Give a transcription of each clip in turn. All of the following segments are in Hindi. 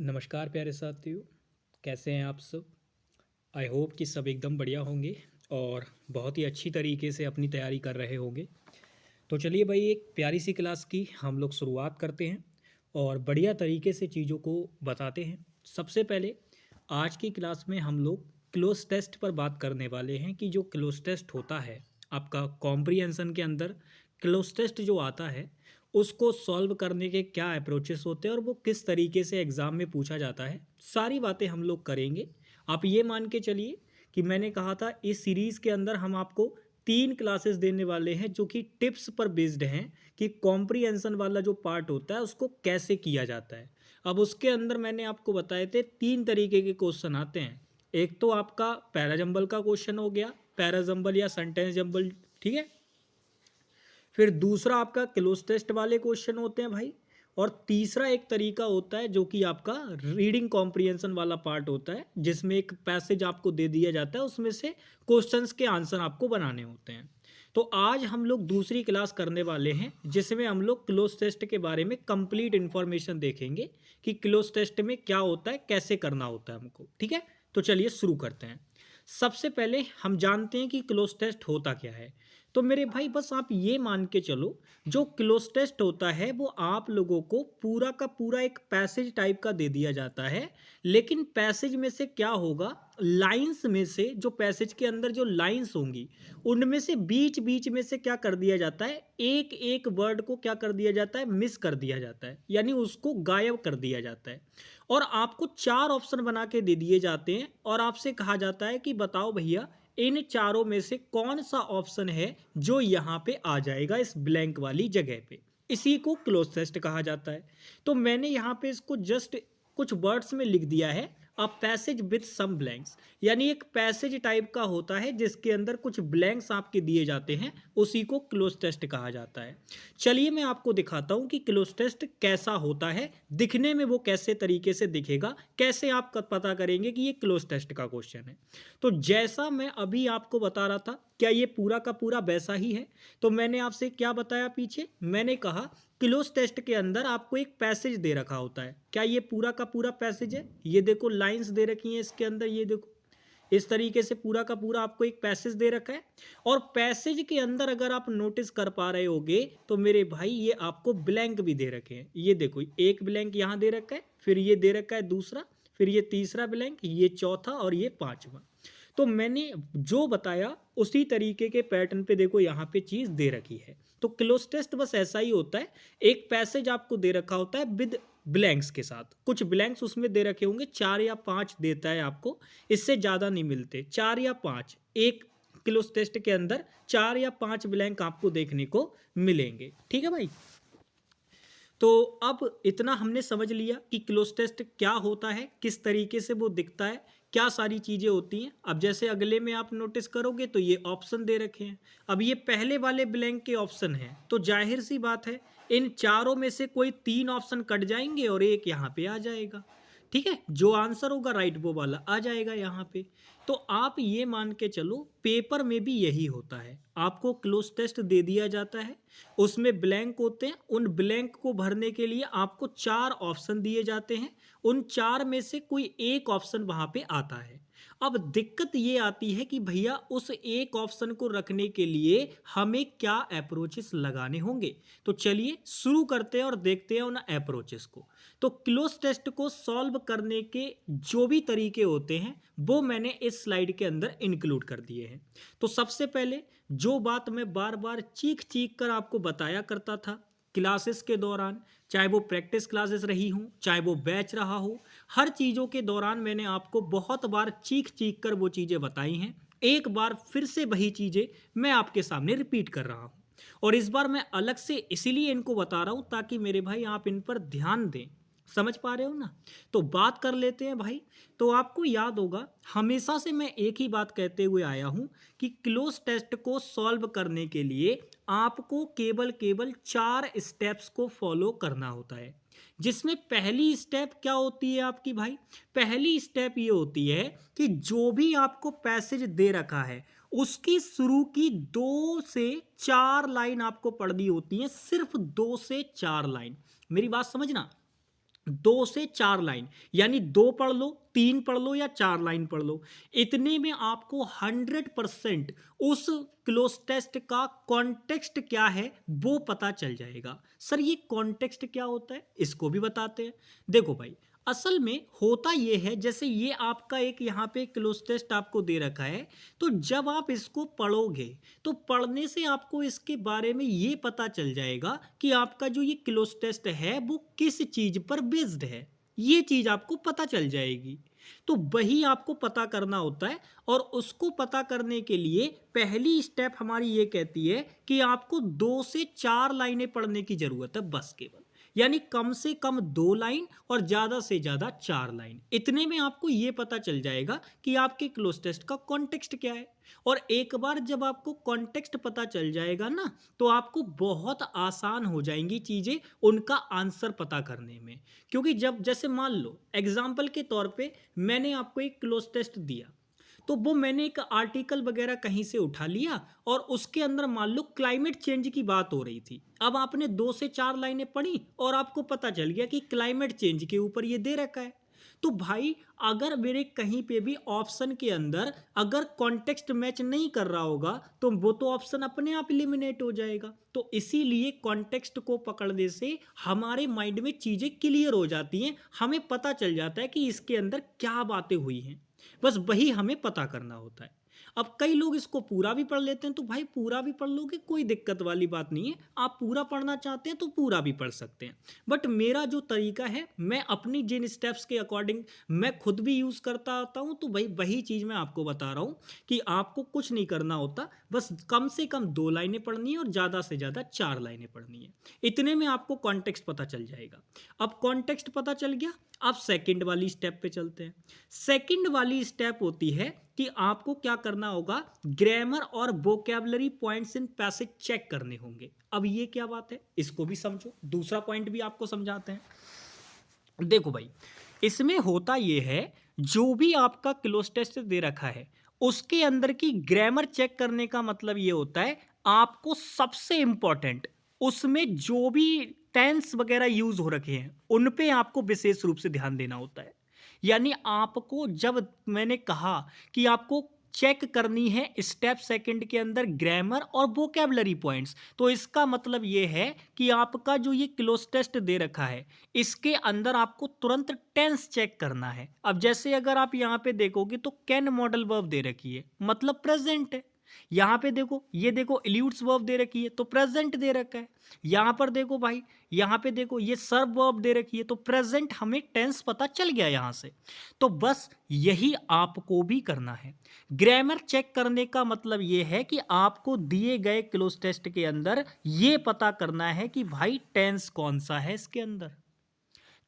नमस्कार प्यारे साथियों। कैसे हैं आप सब? आई होप कि सब एकदम बढ़िया होंगे और बहुत ही अच्छी तरीके से अपनी तैयारी कर रहे होंगे। तो चलिए भाई, एक प्यारी सी क्लास की हम लोग शुरुआत करते हैं और बढ़िया तरीके से चीज़ों को बताते हैं। सबसे पहले आज की क्लास में हम लोग क्लोज टेस्ट पर बात करने वाले हैं कि जो क्लोज टेस्ट होता है आपका कॉम्प्रिहेंशन के अंदर, क्लोज टेस्ट जो आता है उसको सॉल्व करने के क्या अप्रोचेस होते हैं और वो किस तरीके से एग्ज़ाम में पूछा जाता है, सारी बातें हम लोग करेंगे। आप ये मान के चलिए कि मैंने कहा था इस सीरीज़ के अंदर हम आपको 3 क्लासेस देने वाले हैं जो कि टिप्स पर बेस्ड हैं कि कॉम्प्रिहेंशन वाला जो पार्ट होता है उसको कैसे किया जाता है। अब उसके अंदर मैंने आपको बताए थे 3 तरीके के क्वेश्चन आते हैं। एक तो आपका पैराजंबल का क्वेश्चन हो गया, पैराजंबल या सेंटेंस जंबल, ठीक है। फिर दूसरा आपका क्लोज टेस्ट वाले क्वेश्चन होते हैं भाई। और तीसरा एक तरीका होता है जो कि आपका रीडिंग कॉम्प्रिहेंशन वाला पार्ट होता है, जिसमें एक पैसेज आपको दे दिया जाता है, उसमें से क्वेश्चंस के आंसर आपको बनाने होते हैं। तो आज हम लोग दूसरी क्लास करने वाले हैं जिसमें हम लोग क्लोज टेस्ट के बारे में कंप्लीट इन्फॉर्मेशन देखेंगे कि क्लोज टेस्ट में क्या होता है, कैसे करना होता है हमको, ठीक है। तो चलिए शुरू करते हैं। सबसे पहले हम जानते हैं कि क्लोज टेस्ट होता क्या है। तो मेरे भाई बस आप ये मान के चलो, जो क्लोज टेस्ट होता है वो आप लोगों को पूरा का पूरा एक पैसेज टाइप का दे दिया जाता है। लेकिन पैसेज में से क्या होगा, लाइंस में से, जो पैसेज के अंदर जो लाइंस होंगी उनमें से बीच बीच में से क्या कर दिया जाता है, एक एक वर्ड को क्या कर दिया जाता है, मिस कर दिया जाता है, यानी उसको गायब कर दिया जाता है। और आपको 4 ऑप्शन बना के दे दिए जाते हैं और आपसे कहा जाता है कि बताओ भैया इन चारों में से कौन सा ऑप्शन है जो यहाँ पे आ जाएगा इस ब्लैंक वाली जगह पे। इसी को क्लोज टेस्ट कहा जाता है। तो मैंने यहाँ पे इसको जस्ट कुछ वर्ड्स में लिख दिया है, a passage with some blanks. यानी एक पैसेज टाइप का होता है जिसके अंदर कुछ ब्लैंक्स आपके दिए जाते हैं, उसी को क्लोज टेस्ट कहा जाता है। चलिए मैं आपको दिखाता हूं कि क्लोज टेस्ट कैसा होता है, दिखने में वो कैसे तरीके से दिखेगा, कैसे आप पता करेंगे कि ये क्लोज टेस्ट का क्वेश्चन है। तो जैसा मैं अभी आपको बता रहा था, क्या ये पूरा का पूरा वैसा ही है? तो मैंने आपसे क्या बताया पीछे, मैंने कहा क्लोज टेस्ट के अंदर आपको एक पैसेज दे रखा होता है। क्या ये पूरा का पूरा पैसेज है? ये देखो लाइंस दे रखी हैं इसके अंदर, ये देखो इस तरीके से पूरा का पूरा आपको एक पैसेज दे रखा है। और पैसेज के अंदर अगर आप नोटिस कर पा रहे होगे तो मेरे भाई ये आपको ब्लैंक भी दे रखे हैं। ये देखो एक ब्लैंक यहाँ दे रखा है, फिर ये दे रखा है दूसरा, फिर ये तीसरा ब्लैंक, ये चौथा और ये पांचवा। तो मैंने जो बताया उसी तरीके के पैटर्न पे देखो यहाँ पे चीज दे रखी है। तो क्लोज टेस्ट बस ऐसा ही होता है, एक पैसेज आपको दे रखा होता है विद ब्लैंक्स के साथ, कुछ ब्लैंक्स उसमें दे रखे होंगे, 4 या 5 देता है आपको, इससे ज़्यादा नहीं मिलते, 4 या 5 एक क्लोज टेस्ट के अंदर 4 या 5 ब्लैंक आपको देखने को मिलेंगे, ठीक है भाई। तो अब इतना हमने समझ लिया कि क्लोज टेस्ट क्या होता है, किस तरीके से वो दिखता है, क्या सारी चीज़ें होती हैं। अब जैसे अगले में आप नोटिस करोगे तो ये ऑप्शन दे रखे हैं। अब ये पहले वाले ब्लैंक के ऑप्शन हैं, तो जाहिर सी बात है इन चारों में से कोई 3 ऑप्शन कट जाएंगे और एक यहाँ पे आ जाएगा, ठीक है। जो आंसर होगा राइट वो वाला आ जाएगा यहाँ पे। तो आप ये मान के चलो पेपर में भी यही होता है, आपको क्लोज टेस्ट दे दिया जाता है, उसमें ब्लैंक होते हैं, उन ब्लैंक को भरने के लिए आपको 4 ऑप्शन दिए जाते हैं, उन 4 में से कोई एक ऑप्शन वहां पे आता है। अब दिक्कत ये आती है कि भैया उस एक ऑप्शन को रखने के लिए हमें क्या अप्रोचेस लगाने होंगे। तो चलिए शुरू करते हैं और देखते हैं उन अप्रोचेस को। तो क्लोज टेस्ट को सॉल्व करने के जो भी तरीके होते हैं वो मैंने इस स्लाइड के अंदर इंक्लूड कर दिए हैं। तो सबसे पहले जो बात मैं बार बार चीख चीख कर आपको बताया करता था क्लासेस के दौरान, चाहे वो प्रैक्टिस क्लासेस रही हूँ, चाहे वो बैच रहा हो, हर चीज़ों के दौरान मैंने आपको बहुत बार चीख चीख कर वो चीज़ें बताई हैं। एक बार फिर से वही चीज़ें मैं आपके सामने रिपीट कर रहा हूँ। और इस बार मैं अलग से इसीलिए इनको बता रहा हूँ ताकि मेरे भाई आप इन पर ध्यान दें। समझ पा रहे हो ना? तो बात कर लेते हैं भाई। तो आपको याद होगा हमेशा से मैं एक ही बात कहते हुए आया हूं कि क्लोज टेस्ट को सॉल्व करने के लिए आपको केवल केवल 4 स्टेप्स को फॉलो करना होता है। जिसमें पहली स्टेप क्या होती है आपकी भाई? पहली स्टेप ये होती है कि जो भी आपको पैसेज दे रखा है उसकी शुरू की 2 से 4 लाइन आपको पढ़नी होती है, सिर्फ 2 से 4 लाइन। मेरी बात समझना, 2 से 4 लाइन, यानी 2 पढ़ लो, 3 पढ़ लो या 4 लाइन पढ़ लो, इतने में आपको 100% उस क्लोज टेस्ट का कॉन्टेक्स्ट क्या है वो पता चल जाएगा। सर ये कॉन्टेक्स्ट क्या होता है इसको भी बताते हैं। देखो भाई, असल में होता ये है, जैसे ये आपका एक यहाँ पे क्लोज टेस्ट आपको दे रखा है, तो जब आप इसको पढ़ोगे तो पढ़ने से आपको इसके बारे में ये पता चल जाएगा कि आपका जो ये क्लोज टेस्ट है वो किस चीज पर बेस्ड है, ये चीज आपको पता चल जाएगी। तो वही आपको पता करना होता है, और उसको पता करने के लिए पहली स्टेप हमारी ये कहती है कि आपको 2 से 4 लाइनें पढ़ने की जरूरत है बस, केवल, यानी कम से कम 2 लाइन और ज्यादा से ज्यादा 4 लाइन, इतने में आपको ये पता चल जाएगा कि आपके क्लोज टेस्ट का कॉन्टेक्स्ट क्या है। और एक बार जब आपको कॉन्टेक्स्ट पता चल जाएगा ना, तो आपको बहुत आसान हो जाएंगी चीजें उनका आंसर पता करने में। क्योंकि जब, जैसे मान लो एग्जाम्पल के तौर पे मैंने आपको एक क्लोज टेस्ट दिया, तो वो मैंने एक आर्टिकल वगैरह कहीं से उठा लिया और उसके अंदर मान लो क्लाइमेट चेंज की बात हो रही थी। अब आपने 2 से 4 लाइनें पढ़ी और आपको पता चल गया कि क्लाइमेट चेंज के ऊपर ये दे रखा है। तो भाई अगर मेरे कहीं पे भी ऑप्शन के अंदर अगर कॉन्टेक्स्ट मैच नहीं कर रहा होगा तो वो तो ऑप्शन अपने आप इलिमिनेट हो जाएगा। तो इसीलिए कॉन्टेक्स्ट को पकड़ने से हमारे माइंड में चीजें क्लियर हो जाती हैं, हमें पता चल जाता है कि इसके अंदर क्या बातें हुई हैं, बस वही हमें पता करना होता है। अब कई लोग इसको पूरा भी पढ़ लेते हैं, तो भाई पूरा भी पढ़ लोगे, कोई दिक्कत वाली बात नहीं है, आप पूरा पढ़ना चाहते हैं तो पूरा भी पढ़ सकते हैं। बट मेरा जो तरीका है, मैं अपनी जिन स्टेप्स के अकॉर्डिंग मैं खुद भी यूज करता आता हूं, तो भाई वही चीज मैं आपको बता रहा हूं कि आपको कुछ नहीं करना होता, बस कम से कम 2 लाइनें पढ़नी है और ज्यादा से ज्यादा 4 लाइनें पढ़नी है, इतने में आपको कॉन्टेक्स्ट पता चल जाएगा। अब कॉन्टेक्स्ट पता चल गया, अब सेकंड वाली स्टेप पे चलते हैं। सेकंड वाली स्टेप होती है कि आपको क्या करना होगा, ग्रामर और vocabulary points in passage check करने होंगे। अब ये क्या बात है इसको भी समझो, दूसरा पॉइंट भी आपको समझाते हैं। देखो भाई, इसमें होता ये है, जो भी आपका क्लोज टेस्ट दे रखा है उसके अंदर की ग्रामर चेक करने का मतलब ये होता है, आपको सबसे इंपॉर्टेंट उसमें जो भी टेंस वगैरह यूज हो रखे हैं उन पे आपको विशेष रूप से ध्यान देना होता है। यानी आपको, जब मैंने कहा कि आपको चेक करनी है स्टेप सेकंड के अंदर ग्रामर और वोकैबुलरी पॉइंट्स, तो इसका मतलब ये है कि आपका जो ये क्लोज टेस्ट दे रखा है इसके अंदर आपको तुरंत टेंस चेक करना है। अब जैसे अगर आप यहाँ पे देखोगे तो कैन मॉडल वर्ब दे रखी है, मतलब प्रेजेंट है। यहाँ पे देखो, ये देखो इल्यूट्स वर्ब दे रखी है तो प्रेजेंट दे रखा है। यहाँ पर देखो भाई, यहाँ पे देखो ये सर्ब वर्ब दे रखी है, तो प्रेजेंट, हमें टेंस पता चल गया यहाँ से। तो बस यही आपको भी करना है। ग्रामर चेक करने का मतलब ये है कि आपको दिए गए क्लोज टेस्ट के अंदर ये पता करना है कि भाई टेंस कौन सा है इसके अंदर,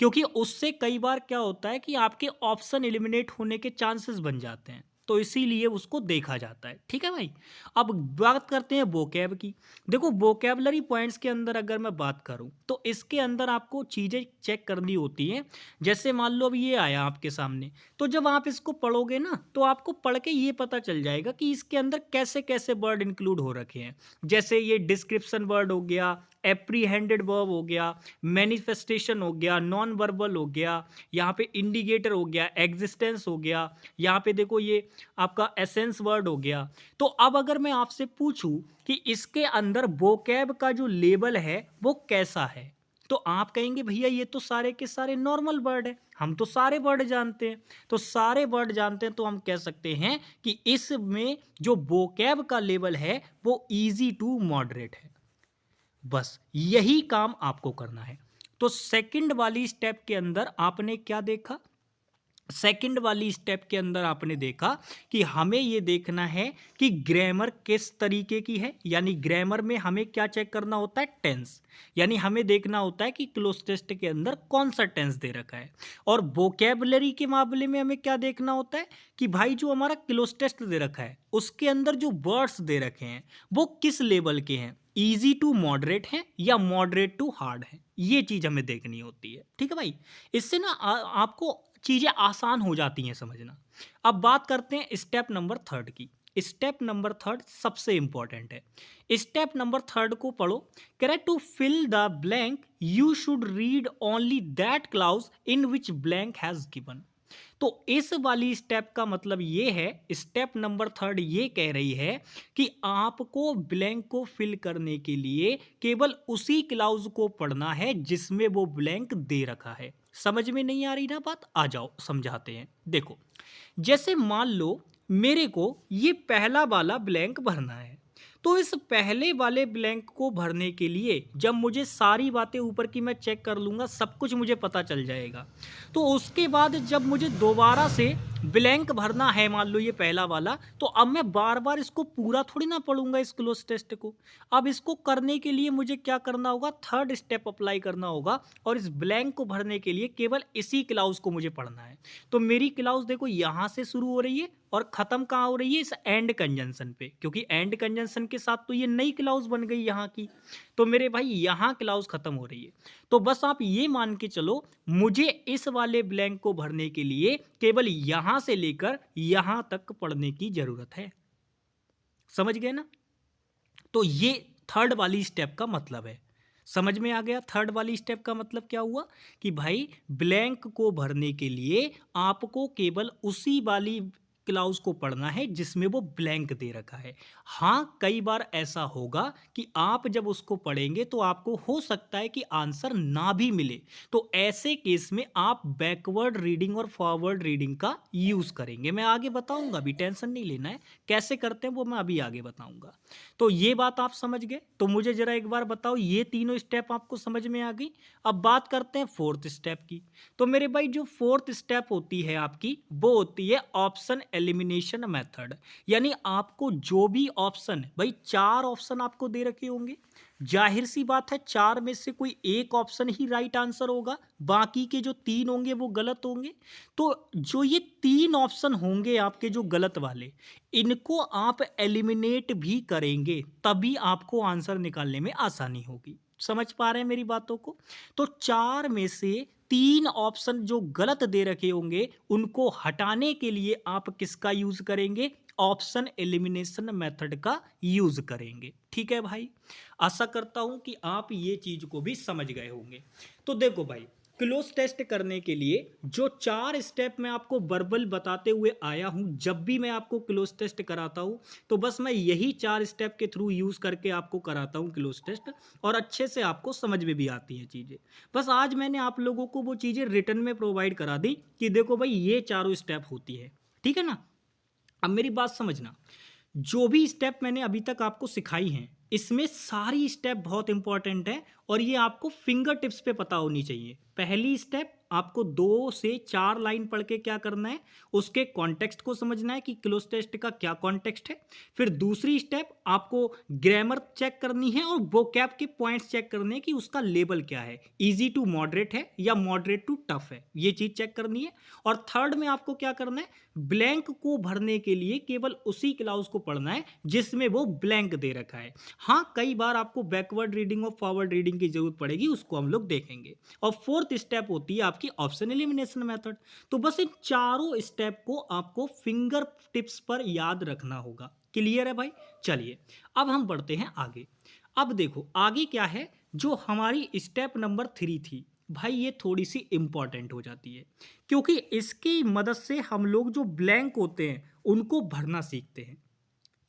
क्योंकि उससे कई बार क्या होता है कि आपके ऑप्शन एलिमिनेट होने के चांसेस बन जाते हैं, तो इसीलिए उसको देखा जाता है। ठीक है भाई, अब बात करते हैं वोकैब की। देखो वोकैबुलरी पॉइंट्स के अंदर अगर मैं बात करूं तो इसके अंदर आपको चीज़ें चेक करनी होती हैं। जैसे मान लो अब ये आया आपके सामने, तो जब आप इसको पढ़ोगे ना तो आपको पढ़ के ये पता चल जाएगा कि इसके अंदर कैसे कैसे वर्ड इंक्लूड हो रखे हैं। जैसे ये डिस्क्रिप्शन वर्ड हो गया, एप्रीहेंडेड वर्ब हो गया, मैनिफेस्टेशन हो गया, नॉन वर्बल हो गया, यहाँ पे इंडिकेटर हो गया, एग्जिस्टेंस हो गया, यहाँ पे देखो ये आपका एसेंस वर्ड हो गया। तो अब अगर मैं आपसे पूछूं कि इसके अंदर वोकैब का जो लेबल है वो कैसा है, तो आप कहेंगे भैया ये तो सारे के सारे नॉर्मल वर्ड है, हम तो सारे वर्ड जानते हैं। तो सारे वर्ड जानते हैं तो हम कह सकते हैं कि इसमें जो वोकैब का लेवल है वो इजी टू मॉडरेट है। बस यही काम आपको करना है। तो सेकंड वाली स्टेप के अंदर आपने क्या देखा, सेकंड वाली स्टेप के अंदर आपने देखा कि हमें ये देखना है कि ग्रामर किस तरीके की है, यानी ग्रामर में हमें क्या चेक करना होता है, टेंस, यानी हमें देखना होता है कि क्लोज टेस्ट के अंदर कौन सा टेंस दे रखा है। और वोकैबुलरी के मामले में हमें क्या देखना होता है कि भाई जो हमारा क्लोज टेस्ट दे रखा है उसके अंदर जो वर्ड्स दे रखे हैं वो किस लेवल के हैं, इजी टू मॉडरेट हैं या मॉडरेट टू हार्ड हैं, ये चीज हमें देखनी होती है। ठीक है भाई, इससे ना आपको चीज़ें आसान हो जाती हैं समझना। अब बात करते हैं स्टेप नंबर थर्ड की। स्टेप नंबर थर्ड सबसे इंपॉर्टेंट है। स्टेप नंबर थर्ड को पढ़ो। कह रहा है to fill the blank you should read only that clause in which blank has given. तो इस वाली स्टेप का मतलब ये है, स्टेप नंबर थर्ड ये कह रही है कि आपको ब्लैंक को फिल करने के लिए केवल उसी क्लाउज को पढ़ना है जिसमें वो ब्लैंक दे रखा है। समझ में नहीं आ रही ना बात? आ जाओ समझाते हैं। देखो, जैसे मान लो मेरे को ये पहला वाला ब्लैंक भरना है, तो इस पहले वाले ब्लैंक को भरने के लिए जब मुझे सारी बातें ऊपर की मैं चेक कर लूँगा, सब कुछ मुझे पता चल जाएगा। तो उसके बाद जब मुझे दोबारा से ब्लैंक भरना है, मान लो ये पहला वाला, तो अब मैं बार बार इसको पूरा थोड़ी ना पढ़ूंगा इस क्लोज टेस्ट को। अब इसको करने के लिए मुझे क्या करना होगा? थर्ड स्टेप अप्लाई करना होगा, और इस ब्लैंक को भरने के लिए केवल इसी क्लाउज को मुझे पढ़ना है। तो मेरी क्लाउज देखो यहाँ से शुरू हो रही है और खत्म कहाँ हो रही है? इस एंड कंजंक्शन पे, क्योंकि एंड कंजंक्शन के साथ तो ये नई क्लाउज बन गई यहाँ की। तो मेरे भाई यहाँ क्लाउज खत्म हो रही है। तो बस आप ये मान के चलो, मुझे इस वाले ब्लैंक को भरने के लिए केवल यहां से लेकर यहां तक पढ़ने की जरूरत है। समझ गए ना? तो ये थर्ड वाली स्टेप का मतलब है। समझ में आ गया? थर्ड वाली स्टेप का मतलब क्या हुआ कि भाई ब्लैंक को भरने के लिए आपको केवल उसी वाली क्लाउज को पढ़ना है जिसमें वो ब्लैंक दे रखा है। हाँ, कई बार ऐसा होगा कि आप जब उसको पढ़ेंगे तो आपको हो सकता है कि आंसर ना भी मिले। तो ऐसे केस में आप बैकवर्ड रीडिंग और फॉरवर्ड रीडिंग का यूज करेंगे। मैं आगे बताऊंगा, अभी टेंशन नहीं लेना है। कैसे करते हैं वो मैं अभी आगे बताऊंगा। तो ये बात आप समझ गए? तो मुझे जरा एक बार बताओ, ये तीनों स्टेप आपको समझ में आ गई। अब बात करते हैं फोर्थ स्टेप की। तो मेरे भाई जो फोर्थ स्टेप होती है आपकी, वो होती है ऑप्शन एलिमिनेशन मेथड। यानी आपको जो भी ऑप्शन, भाई 4 ऑप्शन आपको दे रखे होंगे, जाहिर सी बात है 4 में से कोई एक ऑप्शन ही राइट आंसर होगा, बाकी के जो 3 होंगे वो गलत होंगे। तो जो ये 3 ऑप्शन होंगे आपके जो गलत वाले, इनको आप एलिमिनेट भी करेंगे, तभी आपको आंसर निकालने में आसानी होगी। समझ पा रहे हैं मेरी बातों को? तो 4 में से 3 ऑप्शन जो गलत दे रखे होंगे, उनको हटाने के लिए आप किसका यूज करेंगे? ऑप्शन एलिमिनेशन मेथड का यूज करेंगे। ठीक है भाई, आशा करता हूं कि आप ये चीज को भी समझ गए होंगे। तो देखो भाई, क्लोज टेस्ट करने के लिए जो 4 स्टेप मैं आपको वर्बल बताते हुए आया हूं, जब भी मैं आपको क्लोज टेस्ट कराता हूं, तो बस मैं यही 4 स्टेप के थ्रू यूज करके आपको कराता हूं क्लोज टेस्ट, और अच्छे से आपको समझ में भी आती हैं चीजें। बस आज मैंने आप लोगों को वो चीजें रिटर्न में प्रोवाइड करा दी कि देखो भाई ये चारों स्टेप होती है। ठीक है ना? अब मेरी बात समझना, जो भी स्टेप मैंने अभी तक आपको सिखाई हैं, इसमें सारी स्टेप बहुत इंपॉर्टेंट है और ये आपको फिंगर टिप्स पे पता होनी चाहिए। पहली स्टेप, आपको 2 से 4 लाइन पढ़ के क्या करना है? उसके कॉन्टेक्स्ट को समझना है कि क्लोज टेस्ट का क्या कॉन्टेक्स्ट है। फिर दूसरी स्टेप, आपको ग्रामर चेक करनी है और वोकैब के पॉइंट्स चेक करने हैं कि उसका लेवल क्या है, इजी टू मॉडरेट है या मॉडरेट टू टफ है, ये चीज चेक करनी है। और थर्ड में आपको क्या करना है? ब्लैंक को भरने के लिए केवल उसी क्लाउज को पढ़ना है जिसमें वो ब्लैंक दे रखा है। हाँ, कई बार आपको बैकवर्ड रीडिंग और फॉरवर्ड रीडिंग की जरूरत पड़ेगी, उसको हम लोग देखेंगे। और फोर्थ स्टेप होती है आपकी ऑप्शन एलिमिनेशन मेथड। तो बस इन चारों स्टेप को आपको फिंगर टिप्स पर याद रखना होगा। क्लियर है भाई? चलिए अब हम बढ़ते हैं आगे। अब देखो आगे क्या है, जो हमारी स्टेप नंबर 3 थी भाई, ये थोड़ी सी इंपॉर्टेंट हो जाती है, क्योंकि इसकी मदद से हम लोग जो ब्लैंक होते हैं उनको भरना सीखते हैं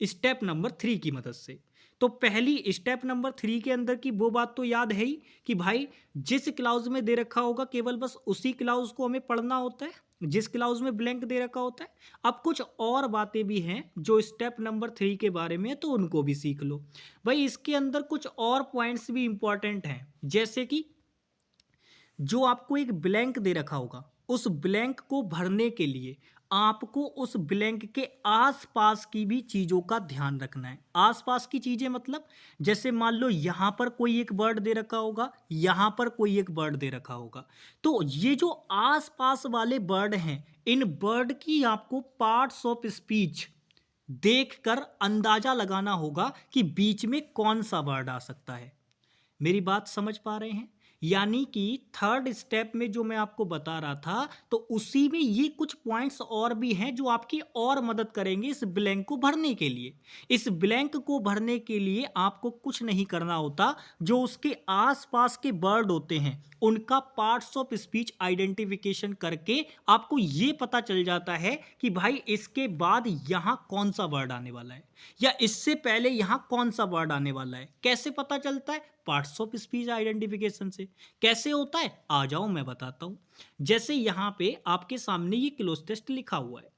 स्टेप नंबर 3 की मदद से। तो पहली स्टेप नंबर 3 के अंदर की वो बात तो याद है ही कि भाई जिस क्लाउज में दे रखा होगा केवल बस उसी क्लाउज को हमें पढ़ना होता है, जिस क्लाउज में ब्लैंक दे रखा होता है। अब कुछ और बातें भी हैं जो स्टेप नंबर 3 के बारे में है, तो उनको भी सीख लो भाई। इसके अंदर कुछ और पॉइंट्स भी इंपॉर्टेंट हैं, जैसे कि जो आपको एक ब्लैंक दे रखा होगा, उस ब्लैंक को भरने के लिए आपको उस ब्लैंक के आसपास की भी चीजों का ध्यान रखना है। आसपास की चीजें मतलब, जैसे मान लो यहां पर कोई एक वर्ड दे रखा होगा, यहां पर कोई एक वर्ड दे रखा होगा, तो ये जो आसपास वाले वर्ड हैं, इन वर्ड की आपको पार्ट्स ऑफ स्पीच देखकर अंदाजा लगाना होगा कि बीच में कौन सा वर्ड आ सकता है। मेरी बात समझ पा रहे हैं? यानी कि थर्ड स्टेप में जो मैं आपको बता रहा था, तो उसी में ये कुछ पॉइंट्स और भी हैं जो आपकी और मदद करेंगे इस ब्लैंक को भरने के लिए। इस ब्लैंक को भरने के लिए आपको कुछ नहीं करना होता, जो उसके आसपास के वर्ड होते हैं उनका पार्ट्स ऑफ स्पीच आइडेंटिफिकेशन करके आपको ये पता चल जाता है कि भाई इसके बाद यहां कौन सा वर्ड आने वाला है या इससे पहले यहां कौन सा वर्ड आने वाला है। कैसे पता चलता है? पार्ट्स ऑफ स्पीच आइडेंटिफिकेशन से। कैसे होता है? आ जाओ मैं बताता हूं। जैसे यहां पे आपके सामने ये क्लोज टेस्ट लिखा हुआ है।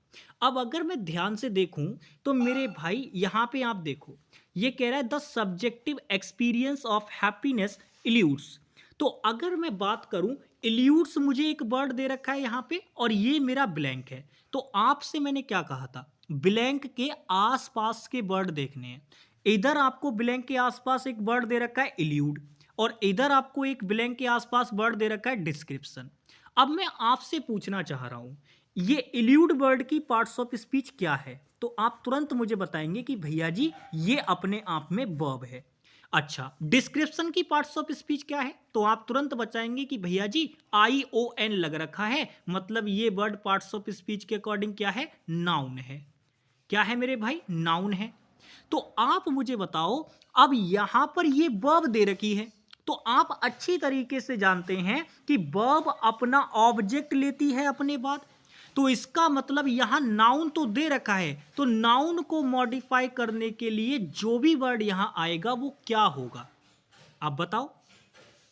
अब अगर मैं ध्यान से देखूं तो मेरे भाई यहां पे आप देखो, ये कह रहा है the subjective experience of happiness eludes. तो अगर मैं बात करूं, इल्यूड्स मुझे एक वर्ड दे रखा है यहां पे और ये मेरा ब्लैंक है। तो आपसे मैंने क्या कहा था? ब्लैंक के आसपास के वर्ड देखने हैं। इधर आपको ब्लैंक के आसपास एक वर्ड दे रखा है इल्यूड, और इधर आपको एक ब्लैंक के आसपास वर्ड दे रखा है डिस्क्रिप्शन। अब मैं आपसे पूछना चाह रहा हूं, ये इल्यूड वर्ड की पार्ट्स ऑफ स्पीच क्या है? तो आप तुरंत मुझे बताएंगे कि भैया जी ये अपने आप में वर्ब है। अच्छा, डिस्क्रिप्शन की पार्ट्स ऑफ स्पीच क्या है? तो आप तुरंत बताएंगे कि भैया जी ION लग रखा है, मतलब ये वर्ड पार्ट्स ऑफ स्पीच के अकॉर्डिंग क्या है? नाउन है। क्या है मेरे भाई? नाउन है। तो आप मुझे बताओ, अब यहां पर ये वर्ब दे रखी है, तो आप अच्छी तरीके से जानते हैं कि वर्ब अपना ऑब्जेक्ट लेती है अपने बाद। तो इसका मतलब यहां नाउन तो दे रखा है, तो नाउन को मॉडिफाई करने के लिए जो भी वर्ड यहां आएगा वो क्या होगा? आप बताओ,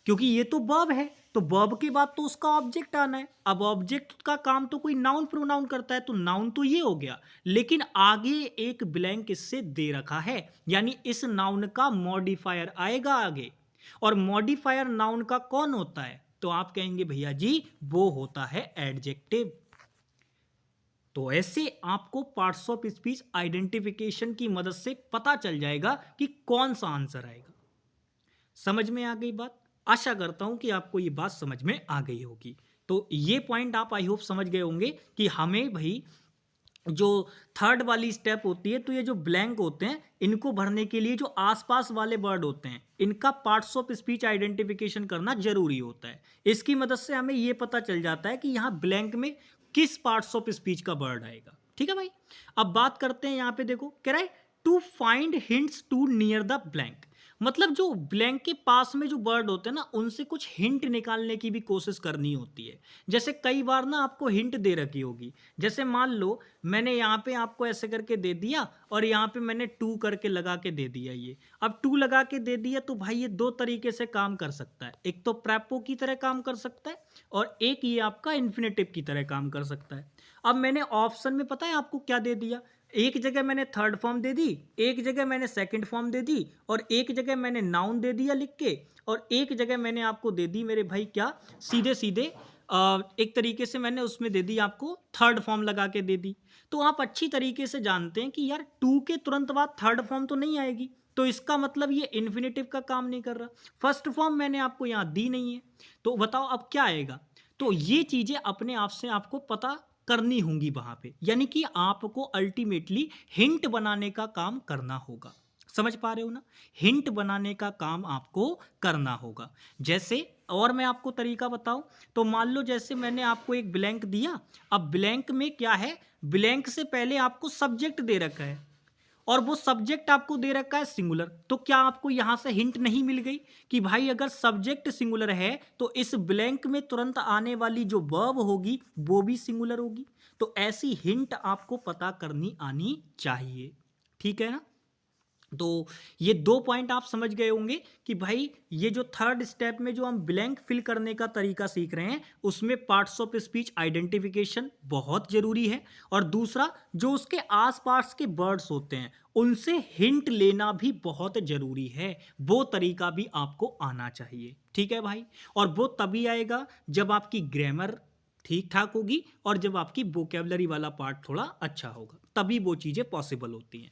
क्योंकि ये तो वर्ब है, तो वर्ब के बाद तो उसका ऑब्जेक्ट आना है। अब ऑब्जेक्ट का काम तो कोई नाउन प्रोनाउन करता है, तो नाउन तो ये हो गया, लेकिन आगे एक ब्लैंक इससे दे रखा है, यानी इस नाउन का मॉडिफायर आएगा आगे। और मॉडिफायर नाउन का कौन होता है? तो आप कहेंगे भैया जी वो होता है एडजेक्टिव। तो ऐसे आपको पार्ट्स ऑफ स्पीच आइडेंटिफिकेशन की मदद से पता चल जाएगा कि कौन सा आंसर आएगा। समझ में आ गई बात? आशा करता हूं कि आपको ये बात समझ में आ गई होगी। तो ये पॉइंट आप आई होप समझ गए होंगे कि हमें भाई जो थर्ड वाली स्टेप होती है, तो ये जो ब्लैंक होते हैं इनको भरने के लिए जो आसपास वाले वर्ड होते हैं इनका पार्ट्स ऑफ स्पीच आइडेंटिफिकेशन करना जरूरी होता है। इसकी मदद से हमें ये पता चल जाता है कि यहाँ ब्लैंक में किस पार्ट्स ऑफ स्पीच का वर्ड आएगा। ठीक है भाई, अब बात करते हैं। यहाँ पे देखो कह रहा है to find hints to near the blank, मतलब जो ब्लैंक के पास में जो वर्ड होते हैं ना उनसे कुछ हिंट निकालने की भी कोशिश करनी होती है। जैसे कई बार ना आपको हिंट दे रखी होगी, जैसे मान लो मैंने यहाँ पे आपको ऐसे करके दे दिया और यहाँ पे मैंने टू करके लगा के दे दिया। ये अब टू लगा के दे दिया, तो भाई ये दो तरीके से काम कर सकता है। एक तो प्रेपो की तरह काम कर सकता है और एक ये आपका इन्फिनेटिव की तरह काम कर सकता है। अब मैंने ऑप्शन में पता है आपको क्या दे दिया? एक जगह मैंने थर्ड फॉर्म दे दी, एक जगह मैंने सेकंड फॉर्म दे दी, और एक जगह मैंने नाउन दे दिया लिख के, और एक जगह मैंने आपको दे दी मेरे भाई क्या, सीधे सीधे एक तरीके से मैंने उसमें दे दी आपको थर्ड फॉर्म लगा के दे दी। तो आप अच्छी तरीके से जानते हैं कि यार टू के तुरंत बाद थर्ड फॉर्म तो नहीं आएगी, तो इसका मतलब ये इन्फिनेटिव का काम नहीं कर रहा। फर्स्ट फॉर्म मैंने आपको यहाँ दी नहीं है, तो बताओ अब क्या आएगा? तो ये चीजें अपने आप से आपको पता करनी होंगी वहां पे, यानी कि आपको अल्टीमेटली हिंट बनाने का काम करना होगा। समझ पा रहे हो ना? हिंट बनाने का काम आपको करना होगा। जैसे और मैं आपको तरीका बताऊं, तो मान लो जैसे मैंने आपको एक ब्लैंक दिया, अब ब्लैंक में क्या है, ब्लैंक से पहले आपको सब्जेक्ट दे रखा है और वो सब्जेक्ट आपको दे रखा है सिंगुलर। तो क्या आपको यहां से हिंट नहीं मिल गई कि भाई अगर सब्जेक्ट सिंगुलर है तो इस ब्लैंक में तुरंत आने वाली जो वर्ब होगी वो भी सिंगुलर होगी? तो ऐसी हिंट आपको पता करनी आनी चाहिए। ठीक है ना? तो ये दो पॉइंट आप समझ गए होंगे कि भाई ये जो थर्ड स्टेप में जो हम ब्लैंक फिल करने का तरीका सीख रहे हैं उसमें पार्ट्स ऑफ स्पीच आइडेंटिफिकेशन बहुत जरूरी है, और दूसरा जो उसके आसपास के वर्ड्स होते हैं उनसे हिंट लेना भी बहुत जरूरी है। वो तरीका भी आपको आना चाहिए। ठीक है भाई, और वो तभी आएगा जब आपकी ग्रामर ठीक ठाक होगी और जब आपकी वोकेबलरी वाला पार्ट थोड़ा अच्छा होगा, तभी वो चीजें पॉसिबल होती हैं।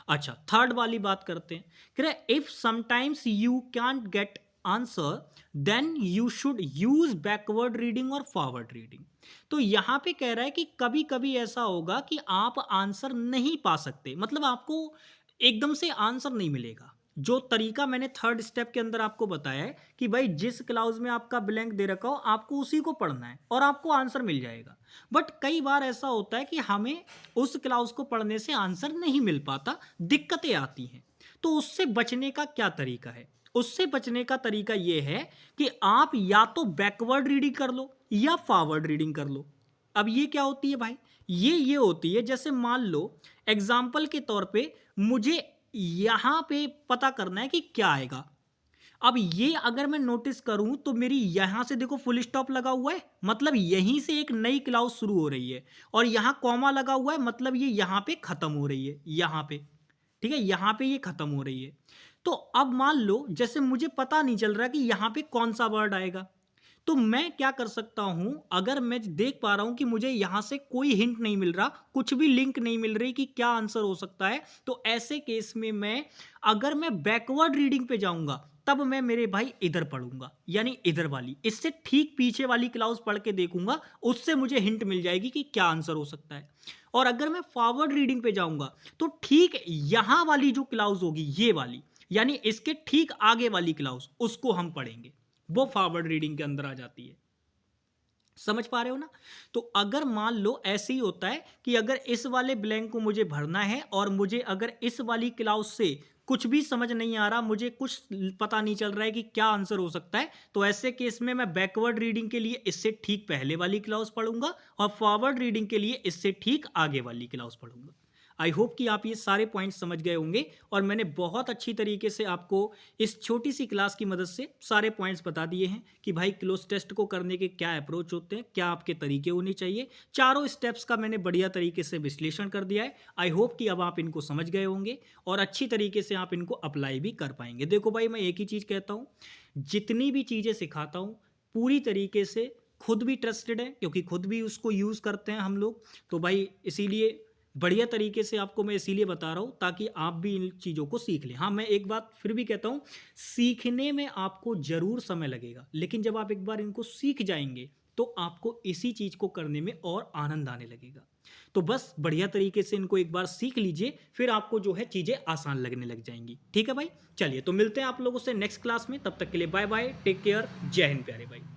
अच्छा, थर्ड वाली बात करते हैं। कह रहे if sometimes you can't get answer then you should use backward reading और फॉरवर्ड रीडिंग। तो यहां पे कह रहा है कि कभी कभी ऐसा होगा कि आप आंसर नहीं पा सकते, मतलब आपको एकदम से आंसर नहीं मिलेगा। जो तरीका मैंने थर्ड स्टेप के अंदर आपको बताया है कि भाई जिस क्लाउज में आपका ब्लैंक दे रखा हो आपको उसी को पढ़ना है और आपको आंसर मिल जाएगा। बट कई बार ऐसा होता है कि हमें उस क्लाउज को पढ़ने से आंसर नहीं मिल पाता, दिक्कतें आती हैं। तो उससे बचने का क्या तरीका है? उससे बचने का तरीका यह है कि आप या तो बैकवर्ड रीडिंग कर लो या फॉरवर्ड रीडिंग कर लो। अब ये क्या होती है भाई? ये होती है, जैसे मान लो एग्जाम्पल के तौर पे मुझे यहां पे पता करना है कि क्या आएगा। अब ये अगर मैं नोटिस करूं तो मेरी यहां से देखो फुल स्टॉप लगा हुआ है, मतलब यहीं से एक नई क्लाउज शुरू हो रही है, और यहां कॉमा लगा हुआ है, मतलब ये यहां पे खत्म हो रही है, यहां पे। ठीक है, यहां पे ये खत्म हो रही है। तो अब मान लो जैसे मुझे पता नहीं चल रहा कि यहां पे कौन सा वर्ड आएगा, तो मैं क्या कर सकता हूं, अगर मैं देख पा रहा हूं कि मुझे यहां से कोई हिंट नहीं मिल रहा, कुछ भी लिंक नहीं मिल रही कि क्या आंसर हो सकता है, तो ऐसे केस में मैं, अगर मैं बैकवर्ड रीडिंग पे जाऊंगा तब मैं मेरे भाई इधर पढ़ूंगा, यानी इधर वाली, इससे ठीक पीछे वाली क्लाउज पढ़ के देखूंगा, उससे मुझे हिंट मिल जाएगी कि क्या आंसर हो सकता है। और अगर मैं फॉरवर्ड रीडिंग पे जाऊंगा तो ठीक यहां वाली जो क्लाउज होगी, ये वाली, यानी इसके ठीक आगे वाली क्लाउज, उसको हम पढ़ेंगे, वो फॉरवर्ड रीडिंग के अंदर आ जाती है। समझ पा रहे हो ना? तो अगर मान लो ऐसे ही होता है कि अगर इस वाले ब्लैंक को मुझे भरना है और मुझे अगर इस वाली क्लाउज से कुछ भी समझ नहीं आ रहा, मुझे कुछ पता नहीं चल रहा है कि क्या आंसर हो सकता है, तो ऐसे केस में मैं बैकवर्ड रीडिंग के लिए इससे ठीक पहले वाली क्लाउज पढ़ूंगा और फॉरवर्ड रीडिंग के लिए इससे ठीक आगे वाली क्लाउज पढ़ूंगा। आई होप कि आप ये सारे पॉइंट्स समझ गए होंगे, और मैंने बहुत अच्छी तरीके से आपको इस छोटी सी क्लास की मदद से सारे पॉइंट्स बता दिए हैं कि भाई क्लोज टेस्ट को करने के क्या अप्रोच होते हैं, क्या आपके तरीके होने चाहिए। चारों स्टेप्स का मैंने बढ़िया तरीके से विश्लेषण कर दिया है। आई होप कि अब आप इनको समझ गए होंगे और अच्छी तरीके से आप इनको अप्लाई भी कर पाएंगे। देखो भाई, मैं एक ही चीज़ कहता हूँ, जितनी भी चीज़ें सिखाता हूँ पूरी तरीके से खुद भी ट्रस्टेड है, क्योंकि खुद भी उसको यूज़ करते हैं हम लोग। तो भाई इसीलिए बढ़िया तरीके से आपको मैं इसीलिए बता रहा हूँ ताकि आप भी इन चीज़ों को सीख लें। हाँ, मैं एक बात फिर भी कहता हूँ, सीखने में आपको ज़रूर समय लगेगा, लेकिन जब आप एक बार इनको सीख जाएंगे तो आपको इसी चीज़ को करने में और आनंद आने लगेगा। तो बस बढ़िया तरीके से इनको एक बार सीख लीजिए, फिर आपको जो है चीज़ें आसान लगने लग जाएंगी। ठीक है भाई, चलिए तो मिलते हैं आप लोगों से नेक्स्ट क्लास में। तब तक के लिए बाय बाय, टेक केयर, जय हिंद प्यारे भाई।